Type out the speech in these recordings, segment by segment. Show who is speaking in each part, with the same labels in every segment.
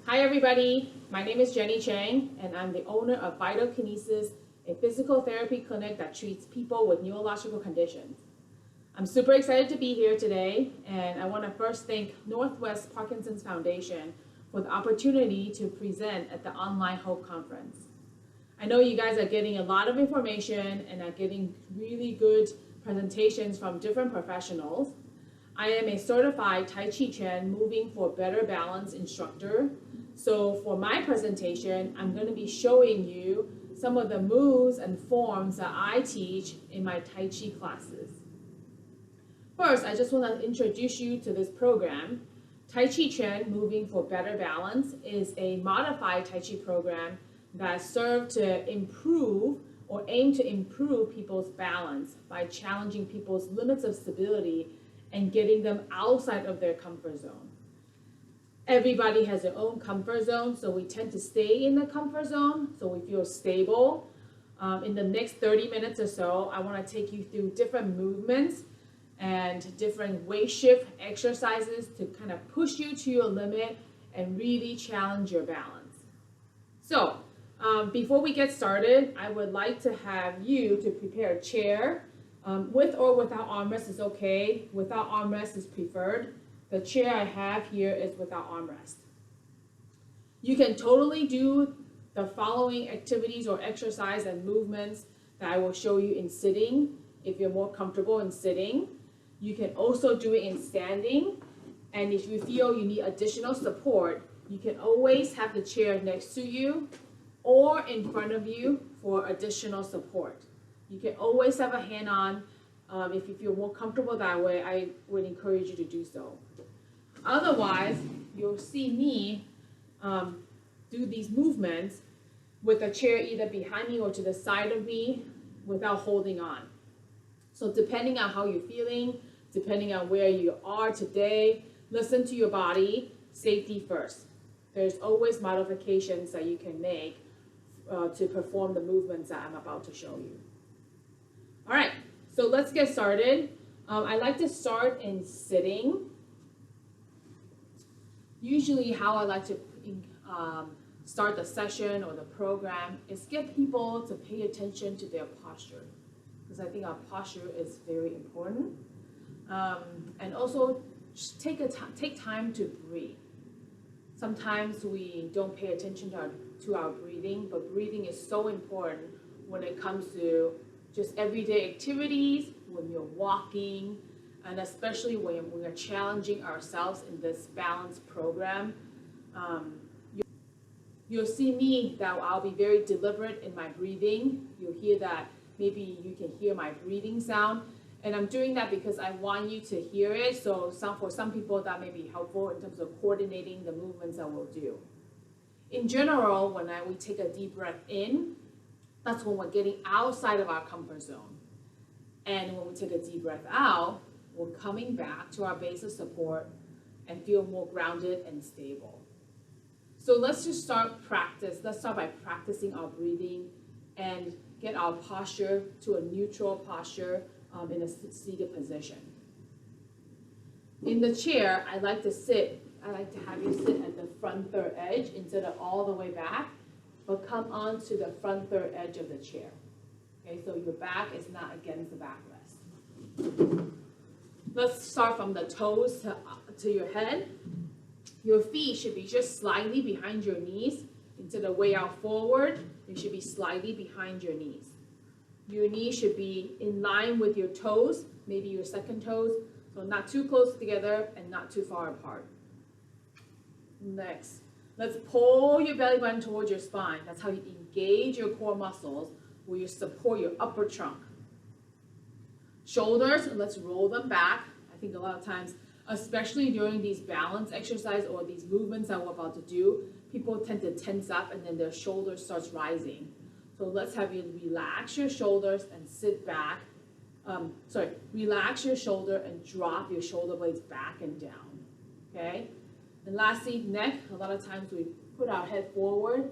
Speaker 1: Hi everybody, my name is Jenny Chang and I'm the owner of Vital Kinesis, a physical therapy clinic that treats people with neurological conditions. I'm super excited to be here today and I want to first thank Northwest Parkinson's Foundation for the opportunity to present at the online Hope Conference. I know you guys are getting a lot of information and are getting really good presentations from different professionals. I am a certified Tai Chi Chuan Moving for Better Balance instructor. So for my presentation, I'm going to be showing you some of the moves and forms that I teach in my Tai Chi classes. First, I just want to introduce you to this program. Tai Chi Chuan Moving for Better Balance is a modified Tai Chi program that serves to improve or aim to improve people's balance by challenging people's limits of stability and getting them outside of their comfort zone. Everybody has their own comfort zone, so we tend to stay in the comfort zone so we feel stable. In the next 30 minutes or so, I want to take you through different movements and different weight shift exercises to kind of push you to your limit and really challenge your balance. So before we get started, I would like to have you to prepare a chair. With or without armrest is okay. Without armrest is preferred. The chair I have here is without armrest. You can totally do the following activities or exercise and movements that I will show you in sitting if you're more comfortable in sitting. You can also do it in standing. And if you feel you need additional support, you can always have the chair next to you or in front of you for additional support. You can always have a hand on. If you feel more comfortable that way, I would encourage you to do so. Otherwise, you'll see me do these movements with the chair either behind me or to the side of me without holding on. So depending on how you're feeling, depending on where you are today, listen to your body, safety first. There's always modifications that you can make to perform the movements that I'm about to show you. All right, so let's get started. I like to start in sitting. Usually how I like to start the session or the program is get people to pay attention to their posture, because I think our posture is very important. And also just take time to breathe. Sometimes we don't pay attention to our breathing, but breathing is so important when it comes to just everyday activities, when you're walking, and especially when we are challenging ourselves in this balance program. You'll see me that I'll be very deliberate in my breathing. You'll hear that, maybe you can hear my breathing sound. And I'm doing that because I want you to hear it. So for some people that may be helpful in terms of coordinating the movements that we'll do. In general, when we take a deep breath in, that's when we're getting outside of our comfort zone. And when we take a deep breath out, we're coming back to our base of support and feel more grounded and stable. So let's just start practice. Let's start by practicing our breathing and get our posture to a neutral posture in a seated position. In the chair, I like to have you sit at the front third edge instead of all the way back, but come on to the front third edge of the chair. Okay, so your back is not against the backrest. Let's start from the toes to your head. Your feet should be just slightly behind your knees. Instead of way out forward, they should be slightly behind your knees. Your knees should be in line with your toes, maybe your second toes, so not too close together and not too far apart. Next, let's pull your belly button towards your spine. That's how you engage your core muscles, where you support your upper trunk. Shoulders, let's roll them back. I think a lot of times, especially during these balance exercises or these movements that we're about to do, people tend to tense up and then their shoulders starts rising. So let's have you relax your shoulders and sit back. Relax your shoulder and drop your shoulder blades back and down, okay? And lastly, neck. A lot of times we put our head forward.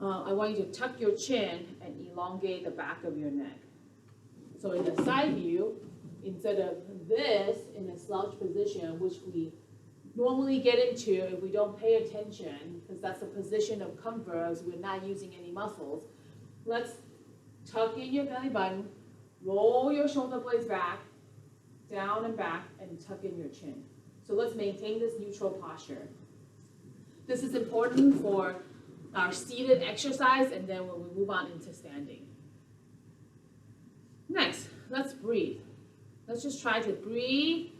Speaker 1: I want you to tuck your chin and elongate the back of your neck. So in the side view, instead of this in a slouch position, which we normally get into if we don't pay attention, because that's a position of comfort as we're not using any muscles. Let's tuck in your belly button, roll your shoulder blades back, down and back, and tuck in your chin. So let's maintain this neutral posture. This is important for our seated exercise and then when we move on into standing. Next, let's breathe. Let's just try to breathe.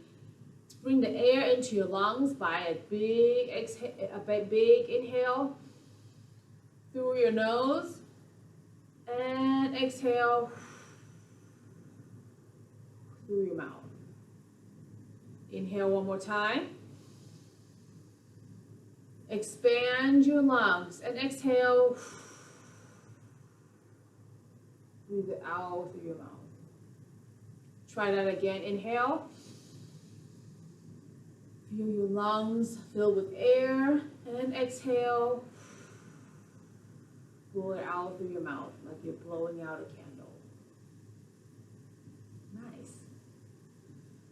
Speaker 1: Bring the air into your lungs by a big inhale through your nose and exhale through your mouth. Inhale one more time. Expand your lungs and exhale. Breathe it out through your mouth. Try that again. Inhale. Feel your lungs filled with air and exhale. Blow it out through your mouth like you're blowing out a candle. Nice.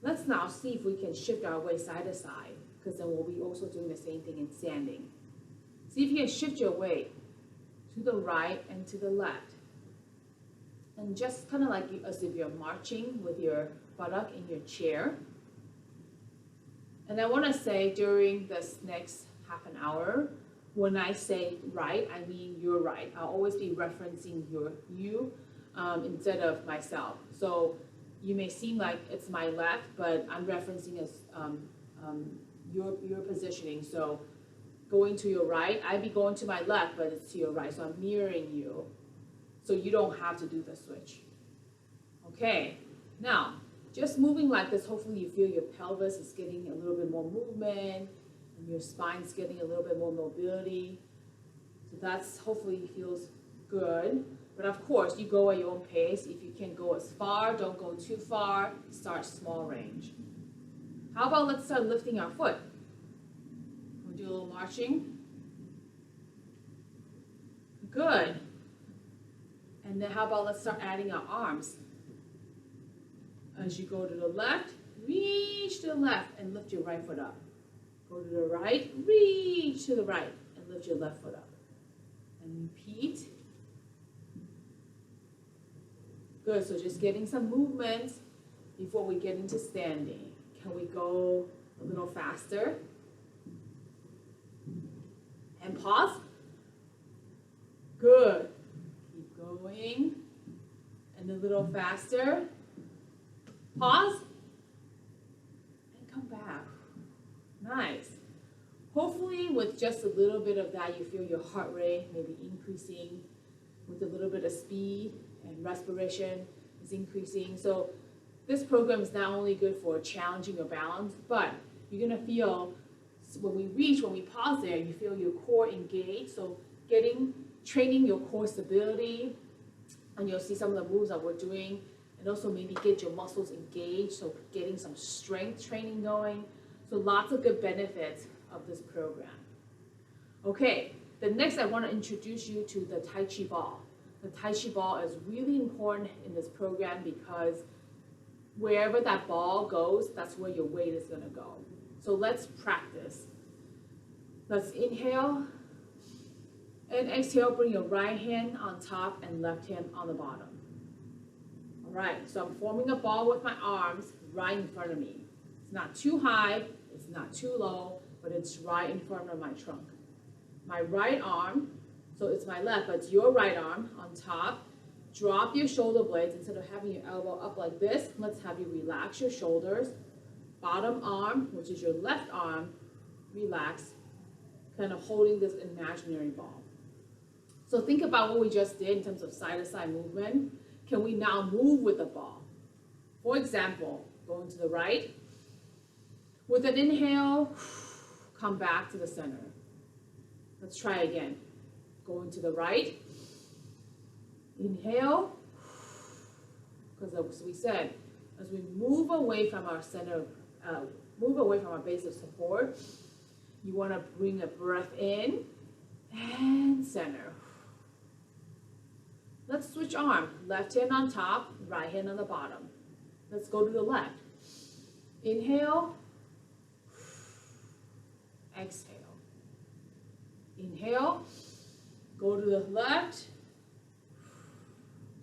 Speaker 1: Let's now see if we can shift our weight side to side, because then we'll be also doing the same thing in standing. See if you can shift your weight to the right and to the left. And just kind of like as if you're marching with your buttock in your chair. And I want to say during this next half an hour, when I say right, I mean you're right. I'll always be referencing you instead of myself. So you may seem like it's my left, but I'm referencing as your positioning. So going to your right, I'd be going to my left, but it's to your right. So I'm mirroring you. So you don't have to do the switch. Okay, now just moving like this, hopefully you feel your pelvis is getting a little bit more movement and your spine's getting a little bit more mobility. So that's hopefully feels good. But of course, you go at your own pace. If you can't go as far, don't go too far. Start small range. How about let's start lifting our foot. We'll do a little marching. Good. And then how about let's start adding our arms. As you go to the left, reach to the left and lift your right foot up. Go to the right, reach to the right and lift your left foot up. And repeat. Good, so just getting some movement before we get into standing. Can we go a little faster? And pause. Good. Keep going. And a little faster. Pause. And come back. Nice. Hopefully with just a little bit of that, you feel your heart rate maybe increasing with a little bit of speed and respiration is increasing. So this program is not only good for challenging your balance, but you're gonna feel when we pause there, you feel your core engaged. So training your core stability, and you'll see some of the moves that we're doing, and also maybe get your muscles engaged, so getting some strength training going. So lots of good benefits of this program. Okay, the next I want to introduce you to the Tai Chi ball. The Tai Chi ball is really important in this program because wherever that ball goes, that's where your weight is going to go. So let's practice. Let's inhale and exhale. Bring your right hand on top and left hand on the bottom. All right, so I'm forming a ball with my arms right in front of me. It's not too high, it's not too low, but it's right in front of my trunk. My right arm, so it's my left, but it's your right arm on top. Drop your shoulder blades. Instead of having your elbow up like this, let's have you relax your shoulders. Bottom arm, which is your left arm, relax, kind of holding this imaginary ball. So think about what we just did in terms of side-to-side movement. Can we now move with the ball? For example, going to the right. With an inhale, come back to the center. Let's try again. Going to the right. Inhale. Because as we said, as we move away from our center, move away from our base of support, you want to bring a breath in and center. Let's switch arm. Left hand on top, right hand on the bottom. Let's go to the left. Inhale. exhale. Inhale, go to the left.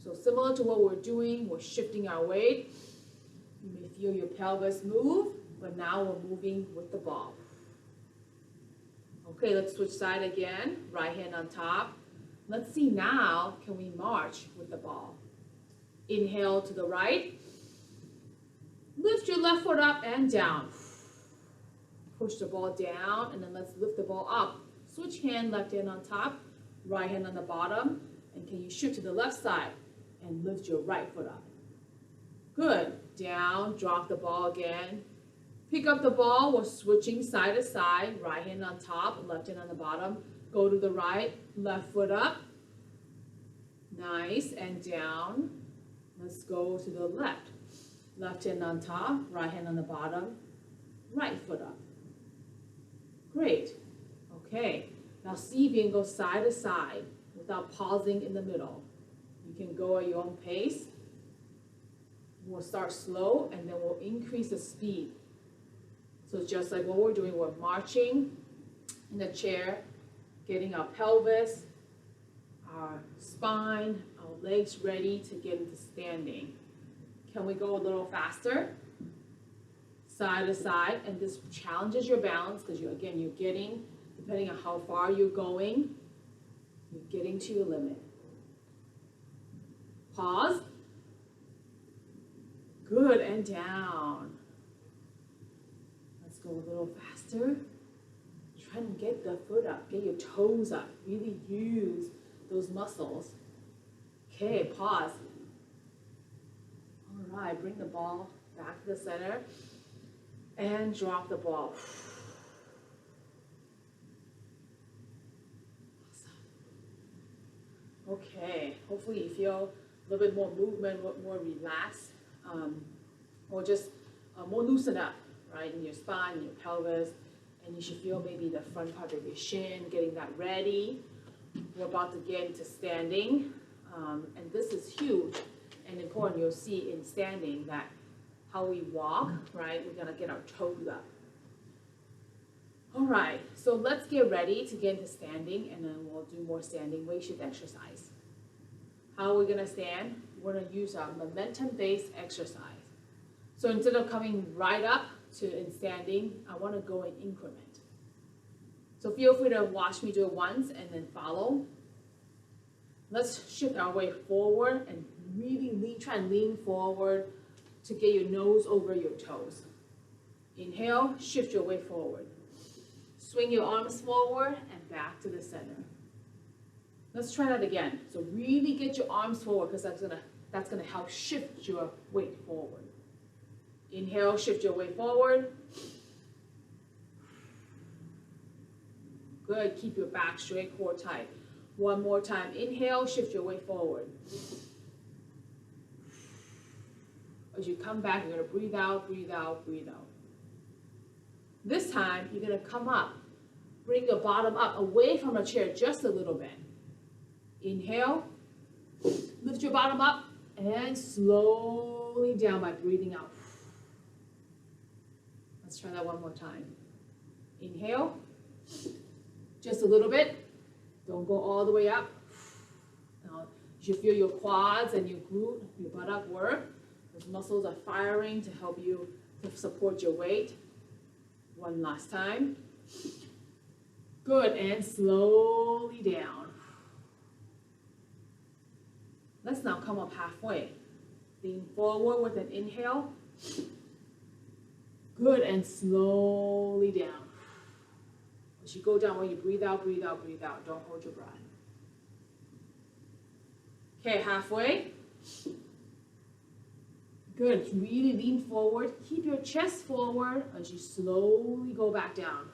Speaker 1: So similar to what we're doing, we're shifting our weight. You may feel your pelvis move, but now we're moving with the ball. Okay, let's switch side again. Right hand on top. Let's see now, can we march with the ball? Inhale to the right. Lift your left foot up and down. Push the ball down, and then let's lift the ball up. Switch hand, left hand on top, right hand on the bottom. And can you shift to the left side and lift your right foot up? Good. Down, drop the ball again. Pick up the ball, we're switching side to side. Right hand on top, left hand on the bottom. Go to the right, left foot up. Nice, and down. Let's go to the left. Left hand on top, right hand on the bottom, right foot up. Great. Okay, now see if you can go side to side without pausing in the middle. You can go at your own pace. We'll start slow and then we'll increase the speed. So just like what we're doing, we're marching in the chair, getting our pelvis, our spine, our legs ready to get into standing. Can we go a little faster? Side to side, and this challenges your balance because you're getting, depending on how far you're going, you're getting to your limit. Pause. Good, and down. Let's go a little faster. Try and get the foot up, get your toes up. Really use those muscles. Okay, pause. All right, bring the ball back to the center and drop the ball. Awesome. Okay, hopefully you feel a little bit more movement, more relaxed, or just more loosened up, right, in your spine, in your pelvis, and you should feel maybe the front part of your shin, getting that ready. We're about to get into standing, and this is huge and important. You'll see in standing that how we walk, right, we're gonna get our toes up. All right, so let's get ready to get into standing, and then we'll do more standing weight shift exercise. How are we gonna stand? We're gonna use our momentum-based exercise. So instead of coming right up to in standing, I wanna go in increment. So feel free to watch me do it once and then follow. Let's shift our weight forward and really try and lean forward to get your nose over your toes. Inhale, shift your weight forward. Swing your arms forward and back to the center. Let's try that again. So really get your arms forward because that's gonna help shift your weight forward. Inhale, shift your weight forward. Good, keep your back straight, core tight. One more time, inhale, shift your weight forward. As you come back, you're gonna breathe out, breathe out, breathe out. This time, you're gonna come up. Bring your bottom up, away from a chair just a little bit. Inhale, lift your bottom up, and slowly down by breathing out. Let's try that one more time. Inhale, just a little bit. Don't go all the way up. Now, you should feel your quads and your glute, your buttock work. Those muscles are firing to help you to support your weight. One last time. Good, and slowly down. Let's now come up halfway. Lean forward with an inhale. Good, and slowly down. As you go down, when you breathe out, breathe out, breathe out. Don't hold your breath. Okay, halfway. Good, really lean forward. Keep your chest forward as you slowly go back down.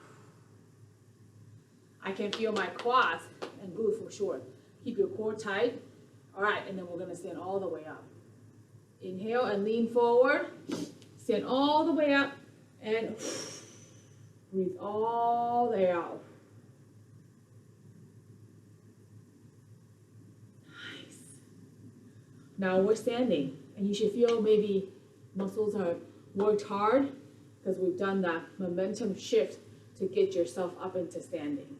Speaker 1: I can feel my quads and glute for sure. Keep your core tight. All right, and then we're gonna stand all the way up. Inhale and lean forward. Stand all the way up and breathe all the way out. Nice. Now we're standing, and you should feel maybe muscles are worked hard because we've done that momentum shift to get yourself up into standing.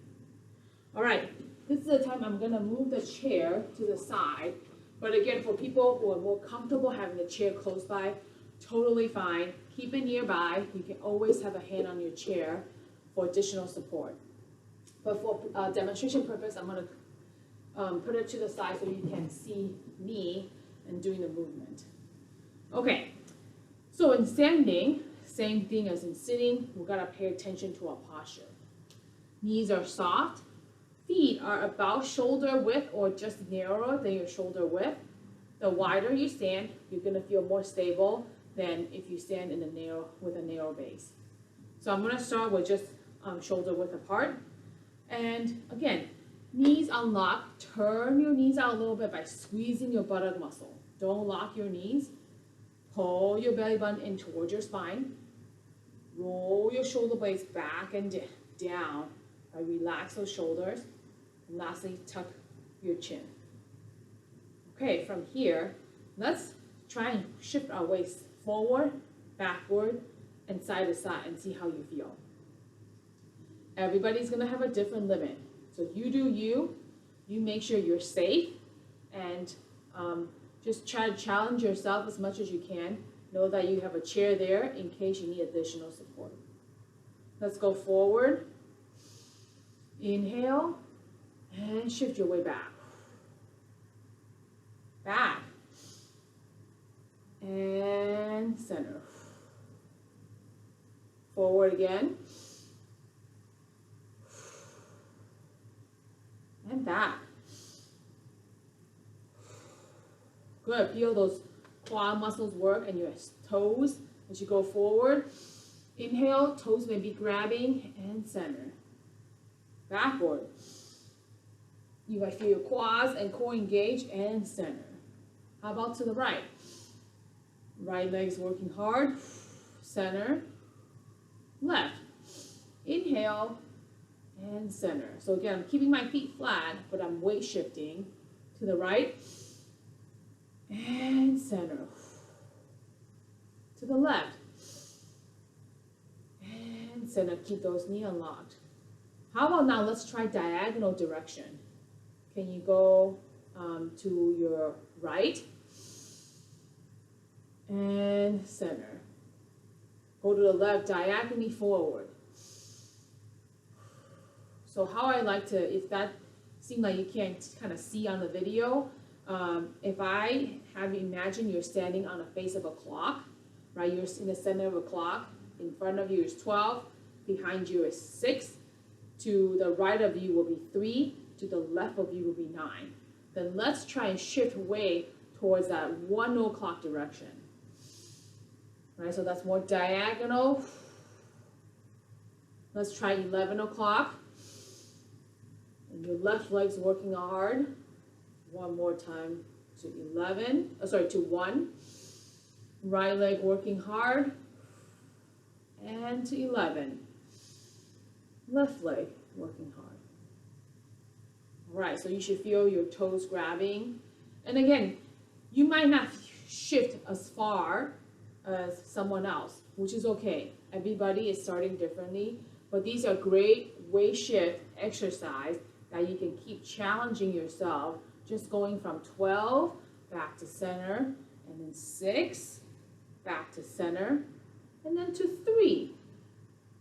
Speaker 1: All right, this is the time I'm gonna move the chair to the side. But again, for people who are more comfortable having the chair close by, totally fine. Keep it nearby. You can always have a hand on your chair for additional support. But for demonstration purpose, I'm gonna put it to the side so you can see me and doing the movement. Okay, so in standing, same thing as in sitting, we gotta pay attention to our posture. Knees are soft. Feet are about shoulder width or just narrower than your shoulder width. The wider you stand, you're gonna feel more stable than if you stand in with a narrow base. So I'm gonna start with just shoulder width apart. And again, knees unlock. Turn your knees out a little bit by squeezing your buttock muscle. Don't lock your knees. Pull your belly button in towards your spine. Roll your shoulder blades back and down. Relax those shoulders. And lastly, tuck your chin. Okay, from here, let's try and shift our waist forward, backward, and side to side and see how you feel. Everybody's gonna have a different limit. So you do you make sure you're safe, and just try to challenge yourself as much as you can. Know that you have a chair there in case you need additional support. Let's go forward. Inhale, and shift your way back. Back. And center. Forward again. And back. Good. Feel those quad muscles work and your toes as you go forward. Inhale, toes may be grabbing, and center. Backward. You might feel your quads and core engage, and center. How about to the right? Right leg's working hard. Center. Left. Inhale and center. So again, I'm keeping my feet flat, but I'm weight shifting to the right and center. To the left and center. Keep those knees unlocked. How about now, let's try diagonal direction. Can you go to your right and center? Go to the left, diagonally forward. So how I like to, if that seems like you can't kind of see on the video, if I have you imagine you're standing on the face of a clock, right? You're in the center of a clock. In front of you is 12, behind you is 6, to the right of you will be 3, to the left of you will be 9. Then let's try and shift way towards that 1 o'clock direction. Right, so that's more diagonal. Let's try 11 o'clock. And your left leg's working hard. One more time to 1. Right leg working hard. And to 11. Left leg working hard. All right, so you should feel your toes grabbing. And again, you might not shift as far as someone else, which is okay. Everybody is starting differently, but these are great weight shift exercise that you can keep challenging yourself, just going from 12 back to center, and then 6 back to center, and then to 3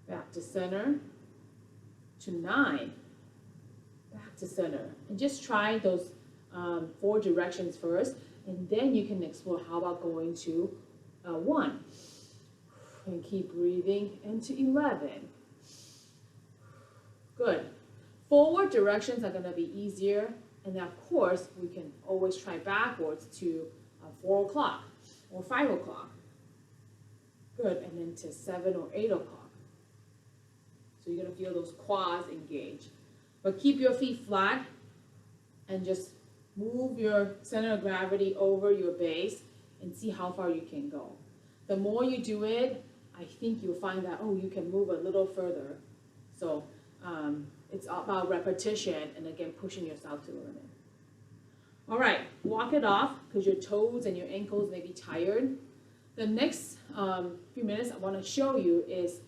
Speaker 1: back to center, to 9 back to center. And just try those 4 directions first, and then you can explore how about going to 1, and keep breathing, and to 11. Good. Forward directions are going to be easier, and then of course we can always try backwards to 4 o'clock or 5 o'clock. Good, and then to 7 or 8 o'clock. So you're going to feel those quads engage. But keep your feet flat and just move your center of gravity over your base and see how far you can go. The more you do it, I think you'll find that, oh, you can move a little further. So it's about repetition and again, pushing yourself to the limit. All right, walk it off because your toes and your ankles may be tired. The next few minutes I want to show you is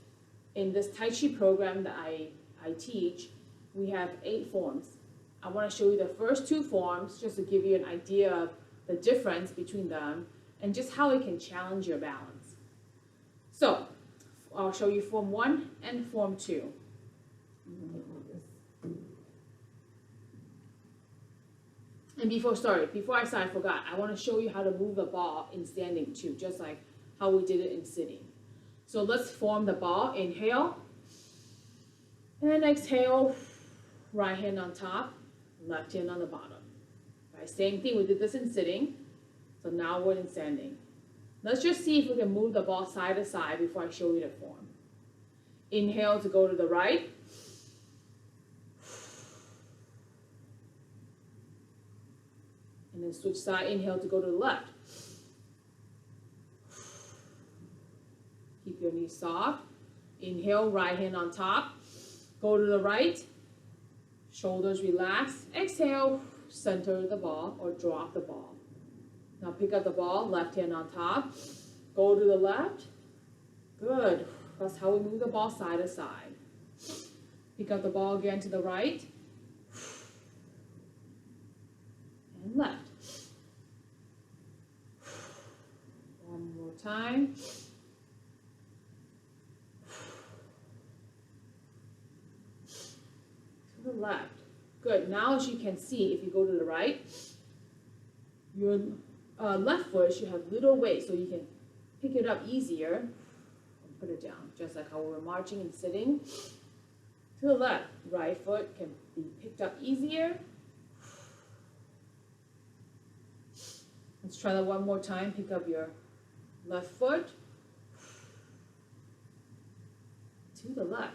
Speaker 1: in this Tai Chi program that I teach, we have 8 forms. I want to show you the first 2 forms just to give you an idea of the difference between them and just how it can challenge your balance. So I'll show you form 1 and form 2. And before I start, I forgot, I want to show you how to move the ball in standing too, just like how we did it in sitting. So let's form the ball. Inhale, and exhale, right hand on top, left hand on the bottom. Right, same thing, we did this in sitting, so now we're in standing. Let's just see if we can move the ball side to side before I show you the form. Inhale to go to the right. And then switch side, inhale to go to the left. Keep your knees soft. Inhale, right hand on top. Go to the right. Shoulders relax. Exhale, center the ball or drop the ball. Now pick up the ball, left hand on top. Go to the left. Good. That's how we move the ball side to side. Pick up the ball again to the right. And left. One more time. To the left. Good. Now as you can see, if you go to the right, your left foot should have little weight so you can pick it up easier and put it down, just like how we were marching and sitting. To the left, right foot can be picked up easier. Let's try that one more time. Pick up your left foot. To the left.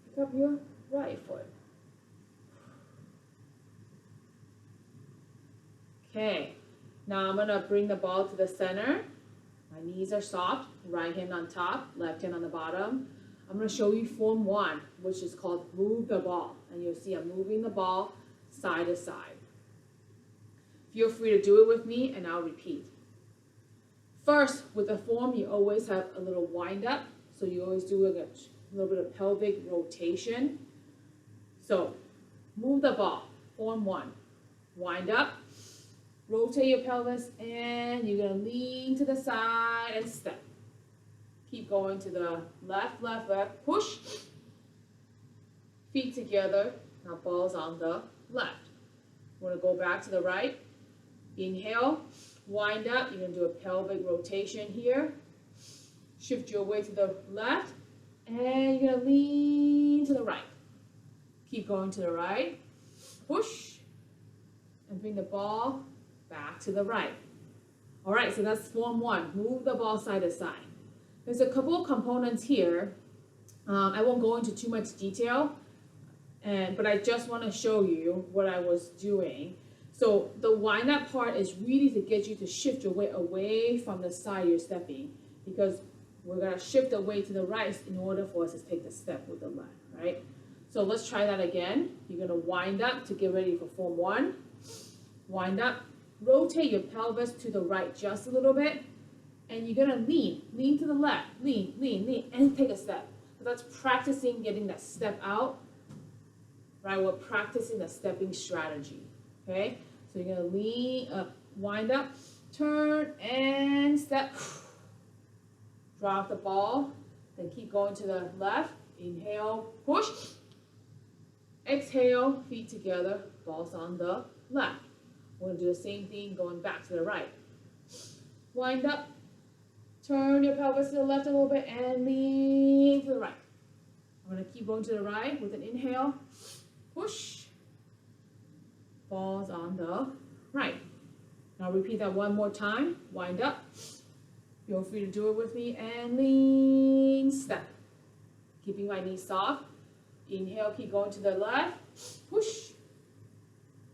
Speaker 1: Pick up your right foot. Okay, now I'm gonna bring the ball to the center. My knees are soft, right hand on top, left hand on the bottom. I'm gonna show you form 1, which is called move the ball. And you'll see I'm moving the ball side to side. Feel free to do it with me and I'll repeat. First, with the form, you always have a little wind up. So you always do a little bit of pelvic rotation. So move the ball, form 1. Wind up, rotate your pelvis, and you're gonna lean to the side and step. Keep going to the left, left, left, push. Feet together, now balls on the left. We're gonna go back to the right. Inhale, wind up, you're gonna do a pelvic rotation here. Shift your weight to the left, and you're gonna lean to the right. Keep going to the right, push, and bring the ball back to the right. All right, so that's form 1, move the ball side to side. There's a couple of components here. I won't go into too much detail, but I just want to show you what I was doing. So the wind up part is really to get you to shift your weight away from the side you're stepping, because we're gonna shift the weight to the right in order for us to take the step with the left, right? So let's try that again. You're gonna wind up to get ready for form 1. Wind up, rotate your pelvis to the right just a little bit, and you're gonna lean to the left, lean, and take a step. So that's practicing getting that step out, right? We're practicing the stepping strategy, okay? So you're gonna lean up, wind up, turn, and step. Drop the ball, then keep going to the left. Inhale, push. Exhale, feet together, balls on the left. We're gonna do the same thing going back to the right. Wind up, turn your pelvis to the left a little bit, and lean to the right. I'm gonna keep going to the right with an inhale, push. Balls on the right. Now repeat that one more time. Wind up. Feel free to do it with me and lean, step. Keeping my knees soft. Inhale, keep going to the left. Push.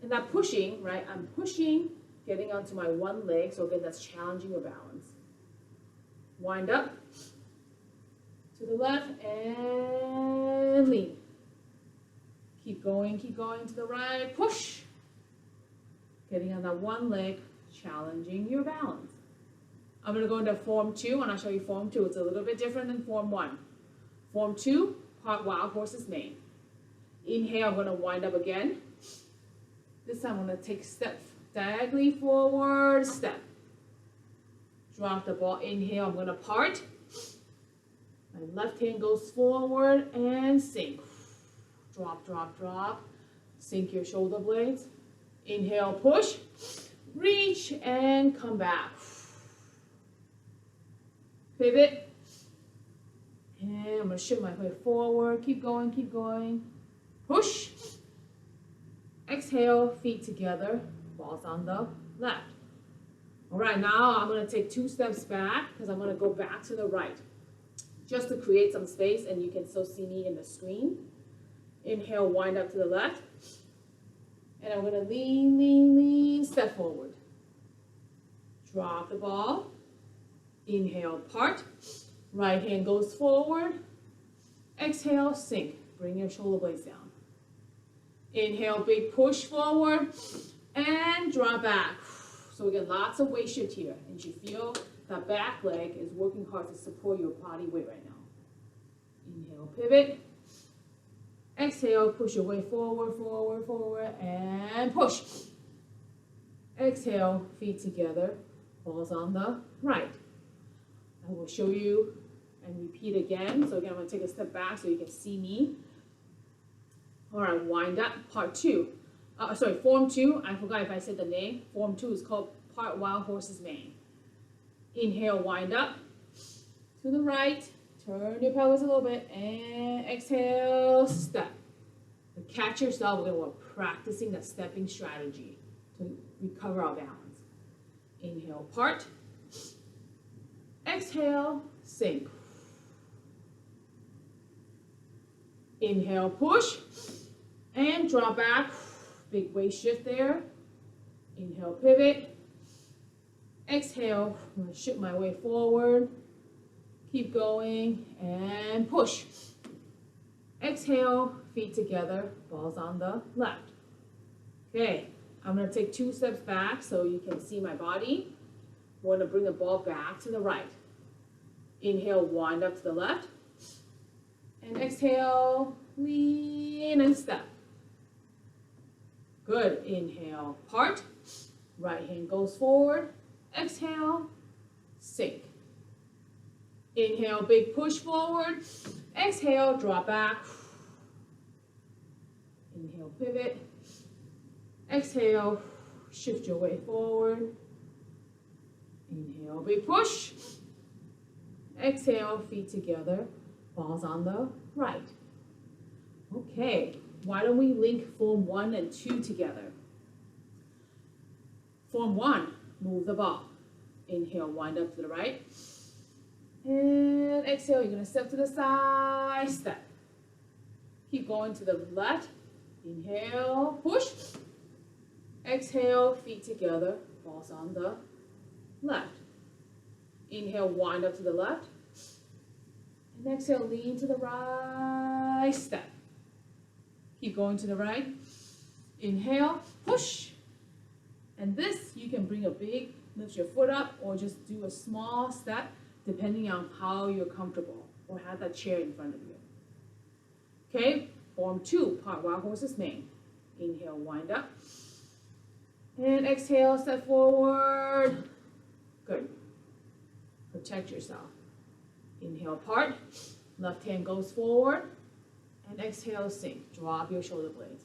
Speaker 1: And that pushing, right? I'm pushing, getting onto my one leg. So again, that's challenging your balance. Wind up to the left and lean. Keep going to the right. Push. Getting on that one leg, challenging your balance. I'm going to go into form 2, and I'll show you form 2. It's a little bit different than form 1. Form 2, part wild horse's mane. Inhale, I'm going to wind up again. This time I'm going to take a step diagonally forward, step. Drop the ball, inhale, I'm going to part. My left hand goes forward and sink. Drop, drop, drop. Sink your shoulder blades. Inhale, push, reach, and come back. Pivot. And I'm going to shift my way forward. Keep going, keep going. Push. Exhale, feet together. Balls on the left. All right, now I'm going to take 2 steps back because I'm going to go back to the right. Just to create some space, and you can still see me in the screen. Inhale, wind up to the left. And I'm going to lean, lean, lean, step forward. Drop the ball. Inhale, part. Right hand goes forward. Exhale, sink. Bring your shoulder blades down. Inhale, big push forward. And drop back. So we get lots of weight shift here. And you feel that back leg is working hard to support your body weight right now. Inhale, pivot. Exhale, push your way forward, forward, forward, and push. Exhale, feet together, balls on the right. I will show you and repeat again. So again, I'm going to take a step back so you can see me. All right, wind up, part 2. Form 2, I forgot if I said the name. Form 2 is called part wild horse's mane. Inhale, wind up to the right. Turn your pelvis a little bit and exhale, step. But catch yourself when we're practicing the stepping strategy to recover our balance. Inhale, part. Exhale, sink. Inhale, push. And drop back. Big weight shift there. Inhale, pivot. Exhale, I'm going to shift my way forward. Keep going and push. Exhale, feet together, balls on the left. Okay, I'm going to take 2 steps back so you can see my body. We're going to bring the ball back to the right. Inhale, wind up to the left. And exhale, lean and step. Good. Inhale, part. Right hand goes forward. Exhale, sink. Inhale, big push forward. Exhale, drop back. Inhale, pivot. Exhale, shift your way forward. Inhale, big push. Exhale, feet together, balls on the right. Okay, why don't we link form 1 and 2 together? Form 1, move the ball. Inhale, wind up to the right. And exhale, you're going to step to the side, step. Keep going to the left. Inhale, push. Exhale, feet together, balls on the left. Inhale, wind up to the left. And exhale, lean to the right, step. Keep going to the right. Inhale, push. And this, you can bring a big, lift your foot up, or just do a small step, depending on how you're comfortable, or have that chair in front of you. Okay, form 2, part wild horse's mane. Inhale, wind up. And exhale, step forward. Good. Protect yourself. Inhale, part. Left hand goes forward. And exhale, sink. Drop your shoulder blades.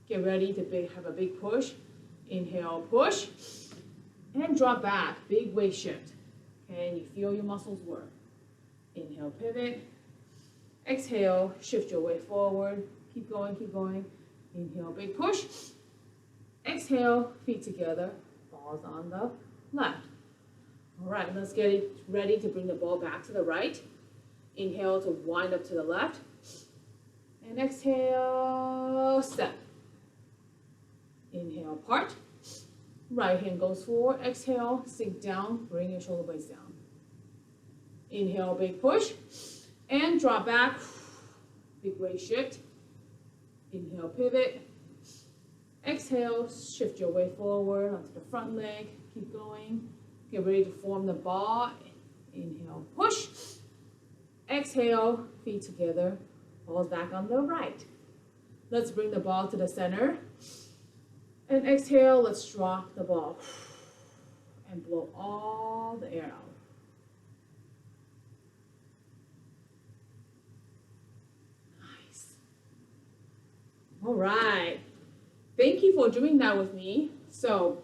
Speaker 1: Get ready to have a big push. Inhale, push. And drop back. Big weight shift. Okay, and you feel your muscles work. Inhale, pivot. Exhale, shift your way forward. Keep going, keep going. Inhale, big push. Exhale, feet together, balls on the left. All right, let's get it ready to bring the ball back to the right. Inhale to wind up to the left. And exhale, step. Inhale, part. Right hand goes forward. Exhale, sink down, bring your shoulder blades down. Inhale, big push. And drop back. Big weight shift. Inhale, pivot. Exhale, shift your way forward onto the front leg. Keep going. Get ready to form the ball. Inhale, push. Exhale, feet together, balls back on the right. Let's bring the ball to the center. And exhale, let's drop the ball. And blow all the air out. Nice. All right. Thank you for doing that with me. So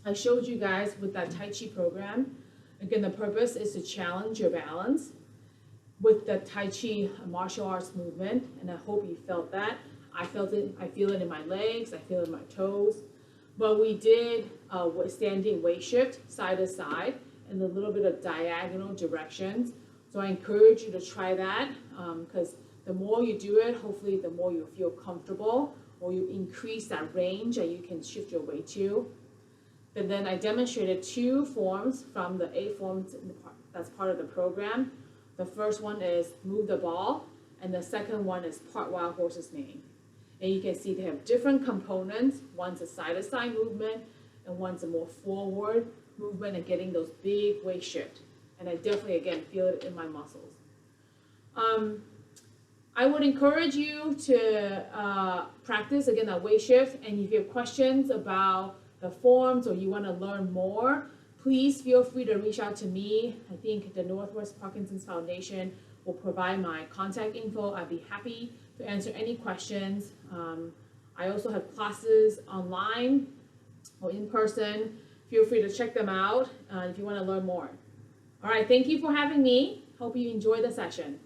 Speaker 1: I showed you guys with that Tai Chi program. Again, the purpose is to challenge your balance with the Tai Chi martial arts movement, and I hope you felt that. I felt it, I feel it in my legs, I feel it in my toes. But we did standing weight shift side to side and a little bit of diagonal directions. So I encourage you to try that because the more you do it, hopefully the more you feel comfortable or you increase that range that you can shift your weight to. And then I demonstrated 2 forms from the 8 forms that's part of the program. The first one is move the ball, and the second one is part wild horse's mane. And you can see they have different components. One's a side-to-side movement, and one's a more forward movement and getting those big weight shift. And I definitely, again, feel it in my muscles. I would encourage you to practice, again, that weight shift. And if you have questions about the forms or you want to learn more, please feel free to reach out to me. I think the Northwest Parkinson's Foundation will provide my contact info. I'd be happy to answer any questions. I also have classes online or in person. Feel free to check them out if you want to learn more. All right, thank you for having me. Hope you enjoy the session.